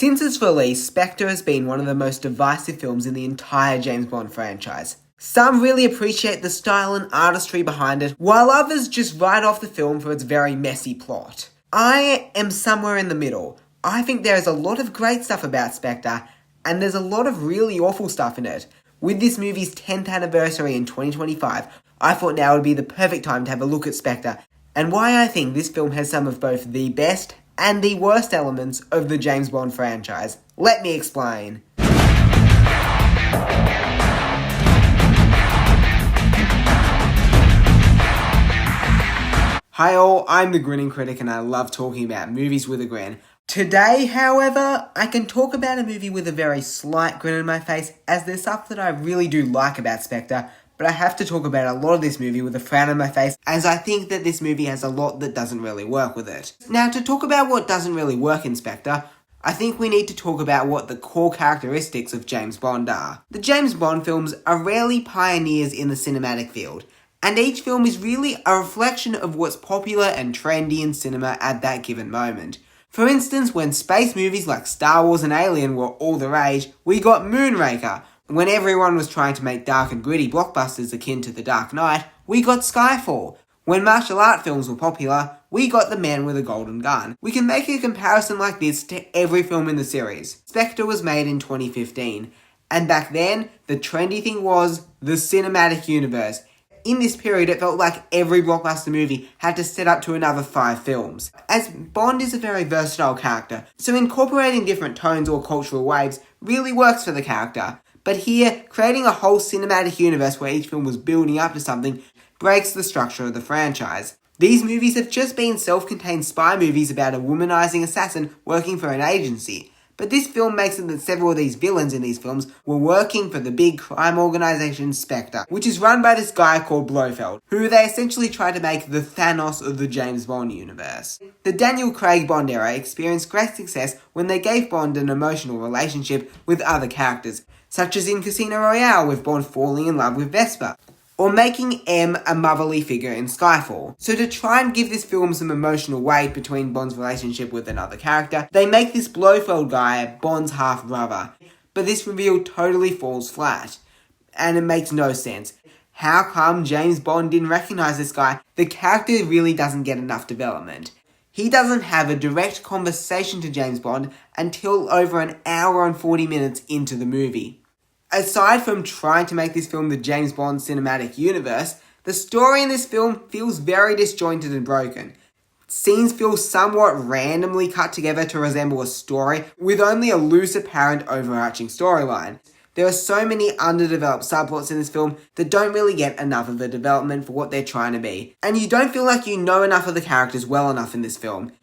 Since its release, Spectre has been one of the most divisive films in the entire James Bond franchise. Some really appreciate the style and artistry behind it, while others just write off the film for its very messy plot. I am somewhere in the middle. I think there is a lot of great stuff about Spectre, and there's a lot of really awful stuff in it. With this movie's 10th anniversary in 2025, I thought now would be the perfect time to have a look at Spectre, and why I think this film has some of both the best and the worst elements of the James Bond franchise. Let me explain. Hi all, I'm the Grinning Critic and I love talking about movies with a grin. Today, however, I can talk about a movie with a very slight grin on my face, as there's stuff that I really do like about Spectre, but I have to talk about a lot of this movie with a frown on my face, as I think that this movie has a lot that doesn't really work with it. Now, to talk about what doesn't really work in Spectre, I think we need to talk about what the core characteristics of James Bond are. The James Bond films are rarely pioneers in the cinematic field, and each film is really a reflection of what's popular and trendy in cinema at that given moment. For instance, when space movies like Star Wars and Alien were all the rage, we got Moonraker. When everyone was trying to make dark and gritty blockbusters akin to The Dark Knight, we got Skyfall. When martial art films were popular, we got The Man with a Golden Gun. We can make a comparison like this to every film in the series. Spectre was made in 2015, and back then, the trendy thing was the cinematic universe. In this period, it felt like every blockbuster movie had to set up to another 5 films. As Bond is a very versatile character, so incorporating different tones or cultural waves really works for the character. But here, creating a whole cinematic universe where each film was building up to something breaks the structure of the franchise. These movies have just been self-contained spy movies about a womanizing assassin working for an agency. But this film makes it that several of these villains in these films were working for the big crime organisation Spectre, which is run by this guy called Blofeld, who they essentially try to make the Thanos of the James Bond universe. The Daniel Craig Bond era experienced great success when they gave Bond an emotional relationship with other characters, such as in Casino Royale with Bond falling in love with Vesper, or making M a motherly figure in Skyfall. So to try and give this film some emotional weight between Bond's relationship with another character, they make this Blofeld guy Bond's half-brother. But this reveal totally falls flat, and it makes no sense. How come James Bond didn't recognise this guy? The character really doesn't get enough development. He doesn't have a direct conversation to James Bond until over an hour and 40 minutes into the movie. Aside from trying to make this film the James Bond cinematic universe, the story in this film feels very disjointed and broken. Scenes feel somewhat randomly cut together to resemble a story, with only a loose apparent overarching storyline. There are so many underdeveloped subplots in this film that don't really get enough of the development for what they're trying to be, and you don't feel like you know enough of the characters well enough in this film.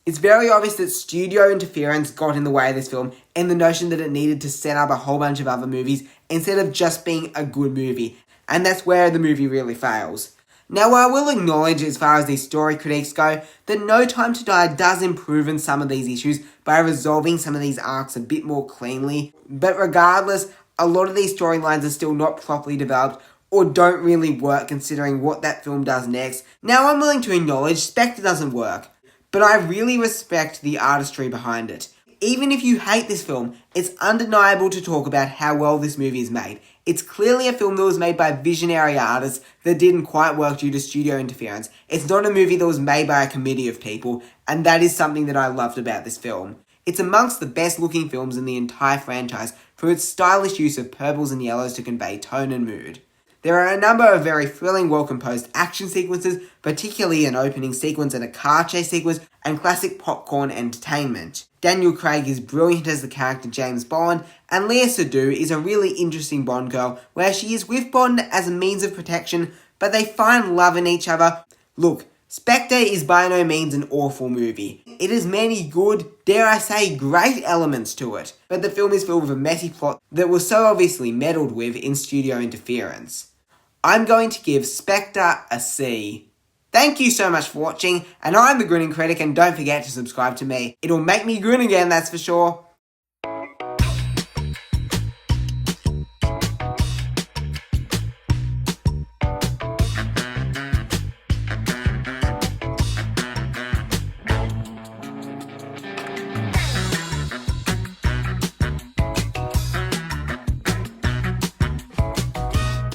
It's very obvious that studio interference got in the way of this film, and the notion that it needed to set up a whole bunch of other movies instead of just being a good movie, and that's where the movie really fails. Now, I will acknowledge, as far as these story critiques go, that No Time to Die does improve on some of these issues by resolving some of these arcs a bit more cleanly, but regardless, a lot of these storylines are still not properly developed or don't really work considering what that film does next. Now, I'm willing to acknowledge Spectre doesn't work, but I really respect the artistry behind it. Even if you hate this film, it's undeniable to talk about how well this movie is made. It's clearly a film that was made by visionary artists that didn't quite work due to studio interference. It's not a movie that was made by a committee of people, and that is something that I loved about this film. It's amongst the best looking films in the entire franchise for its stylish use of purples and yellows to convey tone and mood. There are a number of very thrilling, well-composed action sequences, particularly an opening sequence and a car chase sequence, and classic popcorn entertainment. Daniel Craig is brilliant as the character James Bond, and Léa Seydoux is a really interesting Bond girl, where she is with Bond as a means of protection, but they find love in each other. Look, Spectre is by no means an awful movie. It has many good, dare I say, great elements to it, but the film is filled with a messy plot that was so obviously meddled with in studio interference. I'm going to give Spectre a C. Thank you so much for watching, and I'm the Grinning Critic, and don't forget to subscribe to me. It'll make me grin again, that's for sure.